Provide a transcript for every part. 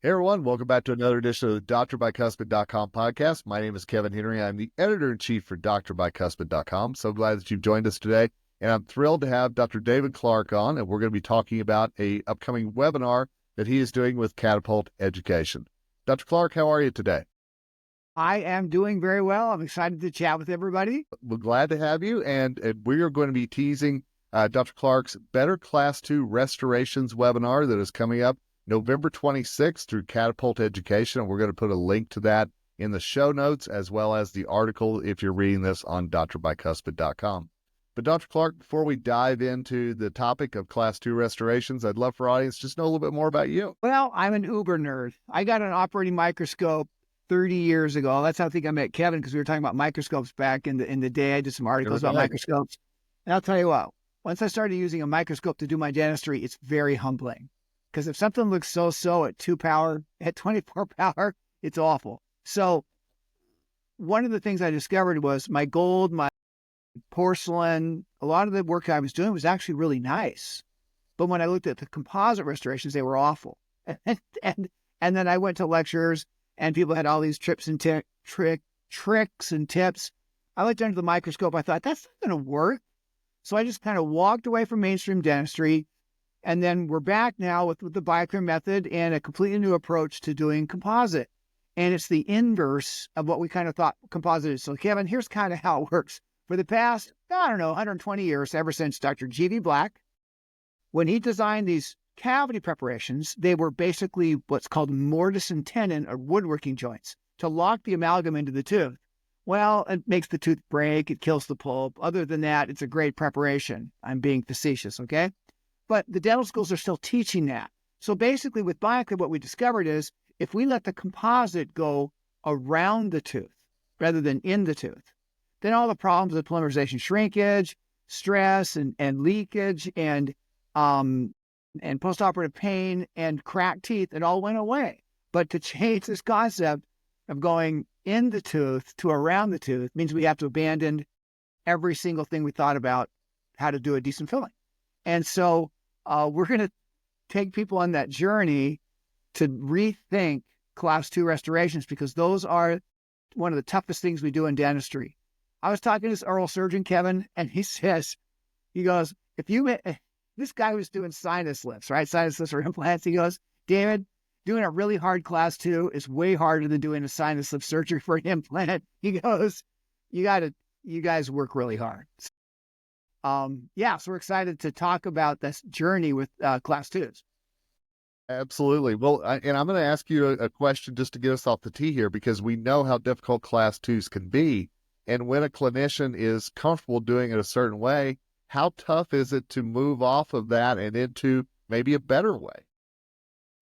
Hey everyone, welcome back to another edition of the drbicuspid.com podcast. My name is Kevin Henry. I'm the editor-in-chief for drbicuspid.com. So glad that you've joined us today. And I'm thrilled to have Dr. David Clark on, and we're going to be talking about an upcoming webinar that he is doing with Catapult Education. Dr. Clark, how are you today? I am doing very well. I'm excited to chat with everybody. We're glad to have you, and we are going to be teasing Dr. Clark's Better Class II Restorations webinar that is coming up November 26th through Catapult Education. And we're going to put a link to that in the show notes, as well as the article if you're reading this on drbicuspid.com. But Dr. Clark, before we dive into the topic of Class II restorations, I'd love for our audience to just know a little bit more about you. Well, I'm an uber nerd. I got an operating microscope 30 years ago. That's how I think I met Kevin, because we were talking about microscopes back in the day. I did some articles about microscopes. And I'll tell you what, once I started using a microscope to do my dentistry, it's very humbling. Because if something looks so-so at 2 power, at 24 power, it's awful. So one of the things I discovered was my gold, my porcelain, a lot of the work I was doing was actually really nice. But when I looked at the composite restorations, they were awful. And then I went to lectures, and people had all these tricks and tips. I looked under the microscope. I thought, that's not going to work. So I just kind of walked away from mainstream dentistry. And then we're back now with the Bioclear method and a completely new approach to doing composite. And it's the inverse of what we kind of thought composite is. So Kevin, here's kind of how it works. For the past, 120 years, ever since Dr. G.V. Black, when he designed these cavity preparations, they were basically what's called mortise and tenon, or woodworking joints, to lock the amalgam into the tooth. Well, it makes the tooth break, it kills the pulp. Other than that, it's a great preparation. I'm being facetious, okay? But the dental schools are still teaching that. So basically with Bioclear, what we discovered is if we let the composite go around the tooth rather than in the tooth, then all the problems of polymerization shrinkage, stress and leakage and postoperative pain and cracked teeth, it all went away. But to change this concept of going in the tooth to around the tooth means we have to abandon every single thing we thought about how to do a decent filling. And so we're going to take people on that journey to rethink Class II restorations, because those are one of the toughest things we do in dentistry. I was talking to this oral surgeon, Kevin, and he goes, this guy was doing sinus lifts, right? Sinus lifts or implants. He goes, David, doing a really hard Class II is way harder than doing a sinus lift surgery for an implant. He goes, you guys work really hard. So we're excited to talk about this journey with Class IIs. Absolutely. Well, and I'm going to ask you a question just to get us off the tee here, because we know how difficult Class IIs can be. And when a clinician is comfortable doing it a certain way, how tough is it to move off of that and into maybe a better way?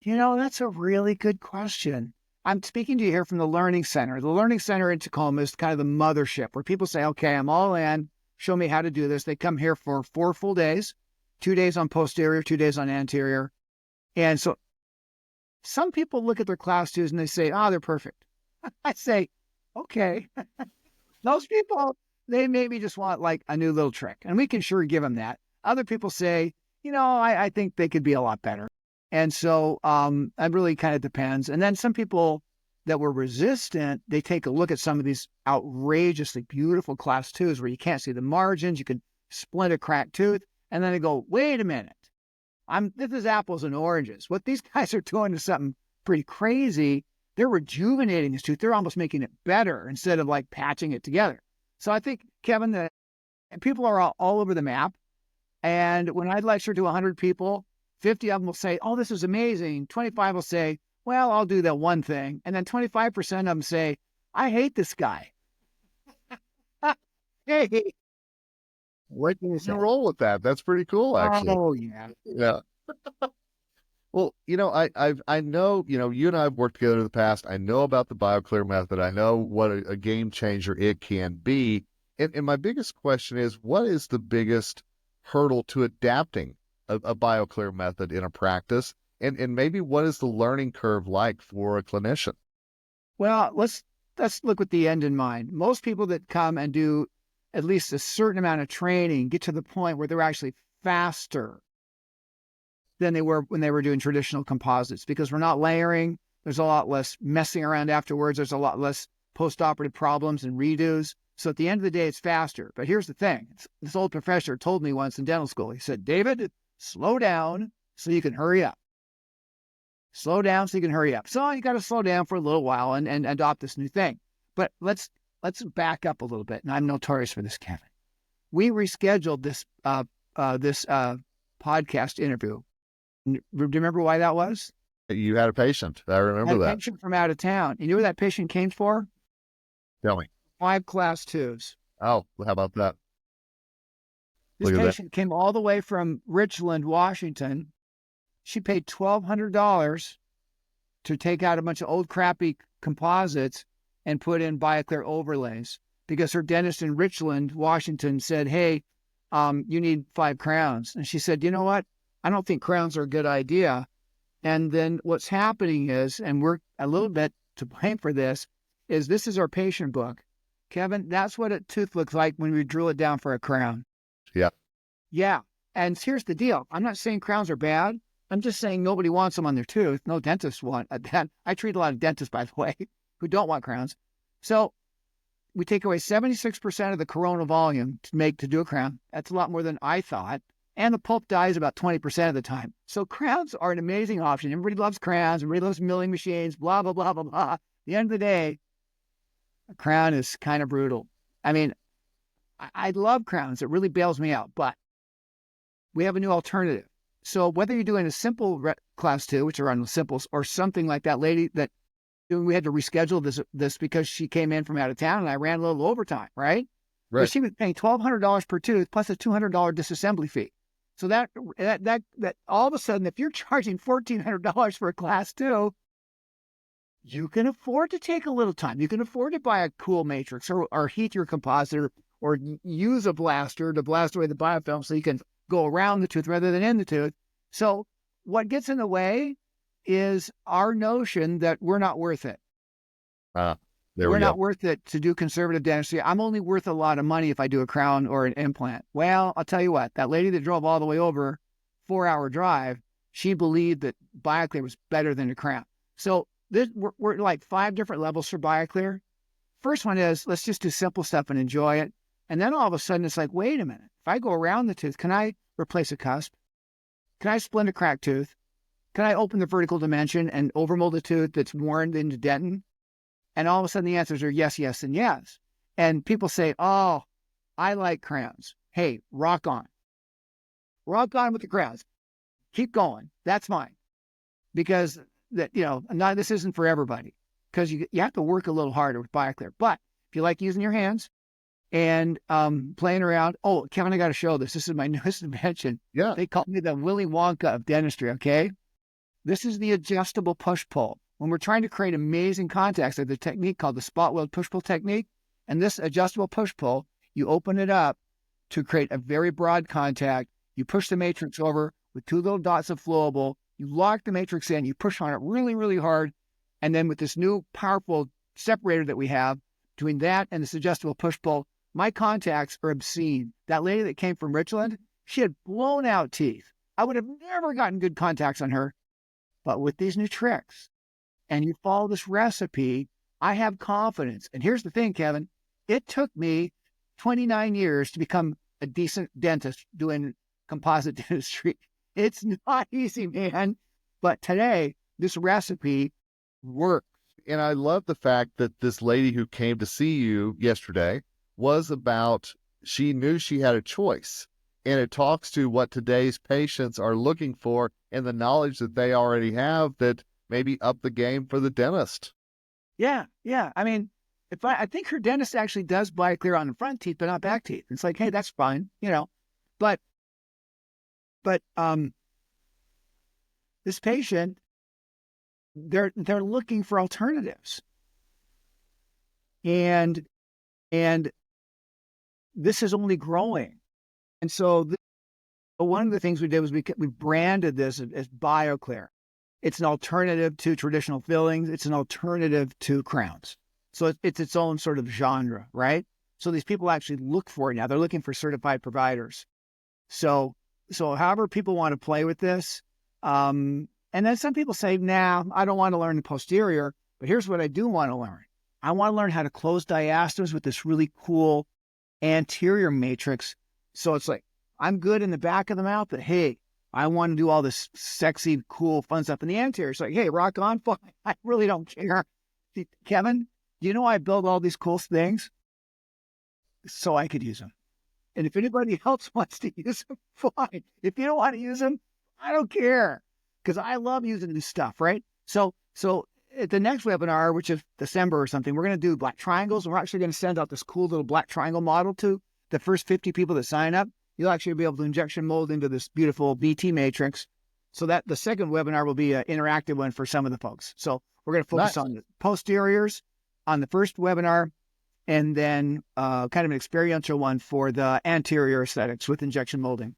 That's a really good question. I'm speaking to you here from the Learning Center. The Learning Center in Tacoma is kind of the mothership where people say, okay, I'm all in. Show me how to do this. They come here for 4 full days, 2 days on posterior, 2 days on anterior. And so some people look at their Class IIs and they say, they're perfect. I say, okay. Those people, they maybe just want like a new little trick, and we can sure give them that. Other people say, I think they could be a lot better. And so it really kind of depends. And then some people that were resistant, they take a look at some of these outrageously beautiful Class IIs where you can't see the margins, you can splint a cracked tooth, and then they go, wait a minute, this is apples and oranges. What these guys are doing is something pretty crazy. They're rejuvenating this tooth. They're almost making it better instead of like patching it together. So I think, Kevin, that people are all over the map. And when I lecture to 100 people, 50 of them will say, oh, this is amazing. 25 will say, well, I'll do that one thing. And then 25% of them say, I hate this guy. Hey, what can you say? Roll with that. That's pretty cool, actually. Oh, yeah. Yeah. Well, I know, you and I have worked together in the past. I know about the Bioclear method. I know what a game changer it can be. And my biggest question is, what is the biggest hurdle to adapting a Bioclear method in a practice? And maybe what is the learning curve like for a clinician? Well, let's look with the end in mind. Most people that come and do at least a certain amount of training get to the point where they're actually faster than they were when they were doing traditional composites, because we're not layering, There's a lot less messing around afterwards. There's a lot less post-operative problems and redos. So at the end of the day, it's faster. But here's the thing. This old professor told me once in dental school, he said, David, slow down so you can hurry up. Slow down so you can hurry up. So you got to slow down for a little while and adopt this new thing. But let's back up a little bit. And I'm notorious for this, Kevin. We rescheduled this podcast interview. Do you remember why that was? You had a patient. I remember A that. patient from out of town. You knew who that patient came for? Tell me. 5 Class IIs. Oh, how about that? This Look at that. patient came all the way from Richland, Washington. She paid $1,200 to take out a bunch of old crappy composites and put in Bioclear overlays because her dentist in Richland, Washington said, hey, you need 5 crowns. And she said, you know what? I don't think crowns are a good idea. And then what's happening is, and we're a little bit to blame for this is our patient book. Kevin, that's what a tooth looks like when we drill it down for a crown. Yeah. Yeah. And here's the deal. I'm not saying crowns are bad. I'm just saying nobody wants them on their tooth. No dentists want that. I treat a lot of dentists, by the way, who don't want crowns. So we take away 76% of the coronal volume to do a crown. That's a lot more than I thought. And the pulp dies about 20% of the time. So crowns are an amazing option. Everybody loves crowns. Everybody loves milling machines, blah, blah, blah, blah, blah. At the end of the day, a crown is kind of brutal. I mean, I love crowns. It really bails me out. But we have a new alternative. So whether you're doing a simple class 2, which are on the simples, or something like that lady that we had to reschedule this because she came in from out of town and I ran a little overtime, right? Right. But she was paying $1,200 per tooth plus a $200 disassembly fee. So that all of a sudden, if you're charging $1,400 for a class 2, you can afford to take a little time. You can afford to buy a cool matrix or heat your composite or use a blaster to blast away the biofilm so you can go around the tooth rather than in the tooth. So what gets in the way is our notion that we're not worth it. We're not worth it to do conservative dentistry. I'm only worth a lot of money if I do a crown or an implant. Well, I'll tell you what, that lady that drove all the way over, 4-hour drive, she believed that Bioclear was better than a crown. So we're like 5 different levels for Bioclear. First one is, let's just do simple stuff and enjoy it. And then all of a sudden it's like, wait a minute. If I go around the tooth, can I replace a cusp? Can I splint a cracked tooth? Can I open the vertical dimension and overmold a tooth that's worn into dentin? And all of a sudden the answers are yes, yes, and yes. And people say, oh, I like crowns. Hey, rock on. Rock on with the crowns. Keep going. That's fine. Because this isn't for everybody. Because you have to work a little harder with Bioclear. But if you like using your hands and playing around, oh, Kevin, I got to show this. This is my newest invention. Yeah. They call me the Willy Wonka of dentistry, okay? This is the adjustable push-pull. When we're trying to create amazing contacts, there's a technique called the spot weld push-pull technique. And this adjustable push-pull, you open it up to create a very broad contact. You push the matrix over with 2 little dots of flowable. You lock the matrix in. You push on it really, really hard. And then with this new powerful separator that we have, between that and this adjustable push-pull, my contacts are obscene. That lady that came from Richland, she had blown out teeth. I would have never gotten good contacts on her. But with these new tricks, and you follow this recipe, I have confidence. And here's the thing, Kevin. It took me 29 years to become a decent dentist doing composite dentistry. It's not easy, man. But today, this recipe works. And I love the fact that this lady who came to see you yesterday was about, she knew she had a choice. And it talks to what today's patients are looking for and the knowledge that they already have that maybe up the game for the dentist. Yeah. I mean, I think her dentist actually does Bioclear on the front teeth, but not back teeth. It's like, hey, that's fine, But this patient, they're looking for alternatives, and this is only growing. And so one of the things we did was we branded this as Bioclear. It's an alternative to traditional fillings. It's an alternative to crowns. So it's its own sort of genre, right? So these people actually look for it now. They're looking for certified providers. So however people want to play with this, And then some people say, nah, I don't want to learn the posterior, but here's what I do want to learn. I want to learn how to close diastems with this really cool anterior matrix. So it's like, I'm good in the back of the mouth, but hey, I want to do all this sexy, cool, fun stuff in the anterior. It's like, hey, rock on, fine. I really don't care. Kevin, do you know I build all these cool things so I could use them? And if anybody else wants to use them, fine. If you don't want to use them, I don't care, because I love using this stuff, right? So at the next webinar, which is December or something, we're going to do black triangles. And we're actually going to send out this cool little black triangle model to the first 50 people that sign up. You'll actually be able to injection mold into this beautiful BT matrix. So that the second webinar will be an interactive one for some of the folks. So we're going to focus on the posteriors on the first webinar, and then kind of an experiential one for the anterior aesthetics with injection molding.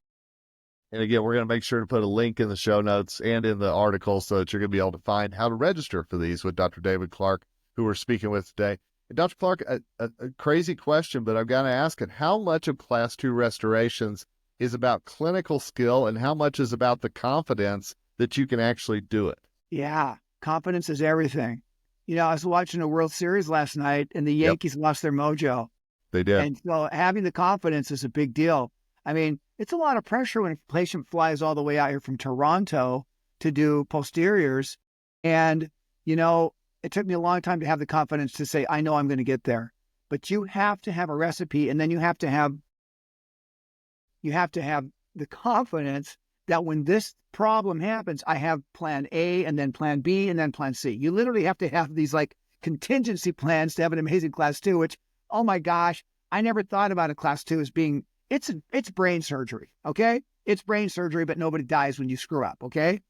And again, we're going to make sure to put a link in the show notes and in the article so that you're going to be able to find how to register for these with Dr. David Clark, who we're speaking with today. And Dr. Clark, a crazy question, but I've got to ask it. How much of Class II restorations is about clinical skill and how much is about the confidence that you can actually do it? Yeah, confidence is everything. You know, I was watching a World Series last night and the Yankees lost their mojo. They did. And so having the confidence is a big deal. I mean, it's a lot of pressure when a patient flies all the way out here from Toronto to do posteriors. And, you know, it took me a long time to have the confidence to say, I know I'm going to get there. But you have to have a recipe, and then you have to have the confidence that when this problem happens, I have plan A and then plan B and then plan C. You literally have to have these like contingency plans to have an amazing Class II, which, oh my gosh, I never thought about a Class II as being, it's brain surgery, okay? It's brain surgery, but nobody dies when you screw up, okay?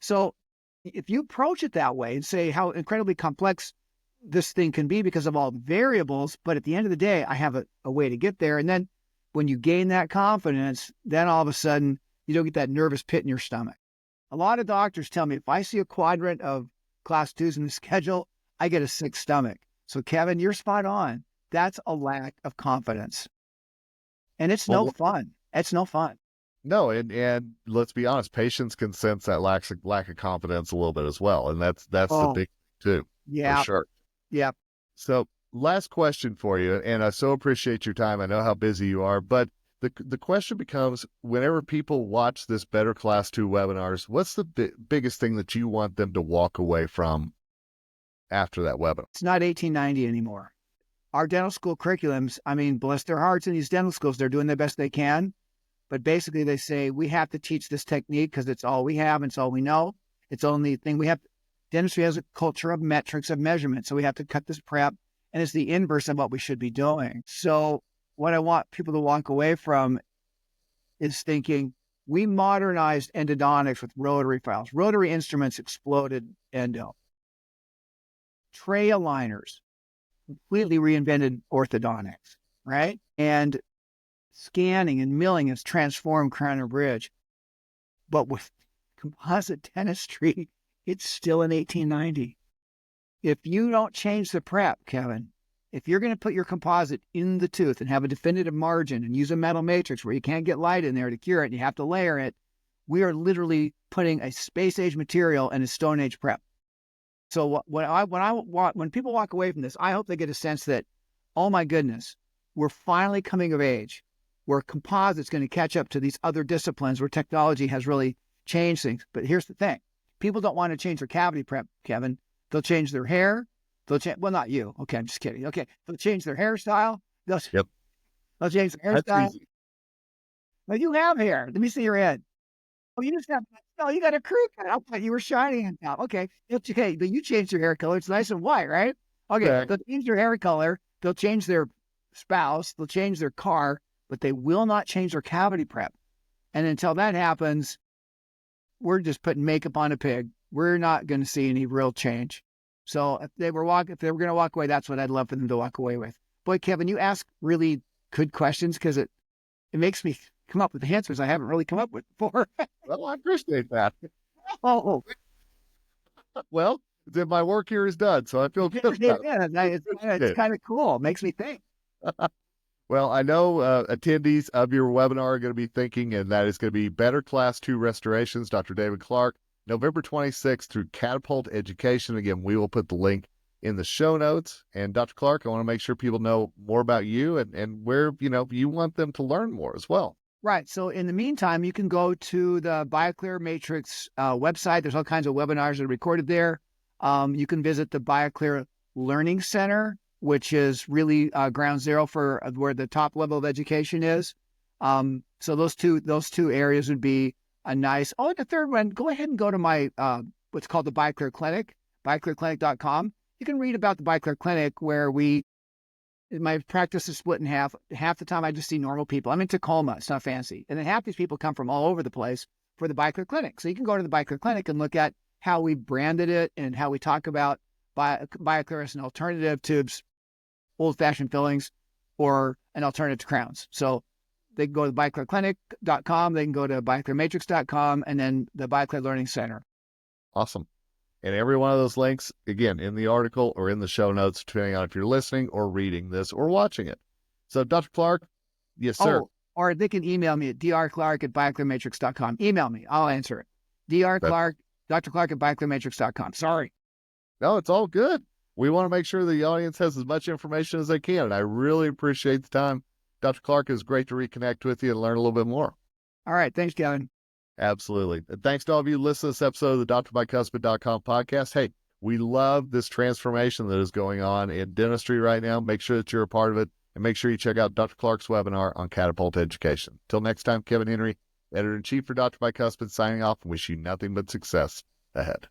So if you approach it that way and say how incredibly complex this thing can be because of all the variables, but at the end of the day, I have a way to get there. And then when you gain that confidence, then all of a sudden, you don't get that nervous pit in your stomach. A lot of doctors tell me if I see a quadrant of Class IIs in the schedule, I get a sick stomach. So Kevin, you're spot on. That's a lack of confidence. And it's no fun. It's no fun. No, and let's be honest, patients can sense that lack of confidence a little bit as well. And that's the big thing too. Yeah. For sure. Yeah. So last question for you, and I so appreciate your time. I know how busy you are, but the question becomes, whenever people watch this Better Class II webinars, what's the biggest thing that you want them to walk away from after that webinar? It's not 1890 anymore. Our dental school curriculums, I mean, bless their hearts in these dental schools, they're doing the best they can. But basically they say, we have to teach this technique because it's all we have and it's all we know. It's the only thing we have. Dentistry has a culture of metrics, of measurement. So we have to cut this prep, and it's the inverse of what we should be doing. So what I want people to walk away from is thinking, we modernized endodontics with rotary files. Rotary instruments exploded endo. Tray aligners completely reinvented orthodontics, right? And scanning and milling has transformed crown and bridge. But with composite dentistry, it's still in 1890. If you don't change the prep, Kevin, if you're going to put your composite in the tooth and have a definitive margin and use a metal matrix where you can't get light in there to cure it and you have to layer it, we are literally putting a space age material in a stone age prep. So when people walk away from this, I hope they get a sense that, oh my goodness, we're finally coming of age where composite's going to catch up to these other disciplines where technology has really changed things. But here's the thing. People don't want to change their cavity prep, Kevin. They'll change their hair. They'll change, well, not you. Okay, I'm just kidding. Okay, they'll change their hairstyle. They'll change their hairstyle. Well, you have hair. Let me see your head. Oh, you just have, no, you got a crew cut. I thought you were shining on top. Okay, it's okay. But you changed your hair color. It's nice and white, right? Okay, Correct. They'll change their hair color. They'll change their spouse. They'll change their car, but they will not change their cavity prep. And until that happens, we're just putting makeup on a pig. We're not going to see any real change. So if they were going to walk away, that's what I'd love for them to walk away with. Boy, Kevin, you ask really good questions because it makes me come up with answers I haven't really come up with before. Well, I appreciate that. Oh. Well, then my work here is done, so I feel good about it. It's kind of cool. It makes me think. Well, I know attendees of your webinar are going to be thinking, and that is going to be Better Class II Restorations, Dr. David Clark. November 26th through Catapult Education. Again, we will put the link in the show notes. And Dr. Clark, I want to make sure people know more about you and where, you want them to learn more as well. Right. So in the meantime, you can go to the Bioclear Matrix website. There's all kinds of webinars that are recorded there. You can visit the Bioclear Learning Center, which is really ground zero for where the top level of education is. So those two areas would be a nice. Oh, and the third one, go ahead and go to my what's called the Bioclear Clinic, bioclearclinic.com. You can read about the Bioclear Clinic, where my practice is split in half. Half the time I just see normal people. I'm in Tacoma. It's not fancy. And then half these people come from all over the place for the Bioclear Clinic. So you can go to the Bioclear Clinic and look at how we branded it and how we talk about Bioclear as an alternative to old-fashioned fillings or an alternative to crowns. So they can go to bioclearclinic.com. They can go to bioclearmatrix.com and then the Bioclear Learning Center. Awesome. And every one of those links, again, in the article or in the show notes, depending on if you're listening or reading this or watching it. So, Dr. Clark, yes, sir. Oh, or they can email me at drclark@bioclearmatrix.com. Email me. I'll answer it. drclark, Dr. Clark at bioclearmatrix.com. Sorry. No, it's all good. We want to make sure the audience has as much information as they can. And I really appreciate the time. Dr. Clark, it was great to reconnect with you and learn a little bit more. All right. Thanks, Kevin. Absolutely. And thanks to all of you listening to this episode of the drbicuspid.com podcast. Hey, we love this transformation that is going on in dentistry right now. Make sure that you're a part of it and make sure you check out Dr. Clark's webinar on Catapult Education. Till next time, Kevin Henry, Editor-in-Chief for Dr. Bicuspid, signing off and wish you nothing but success ahead.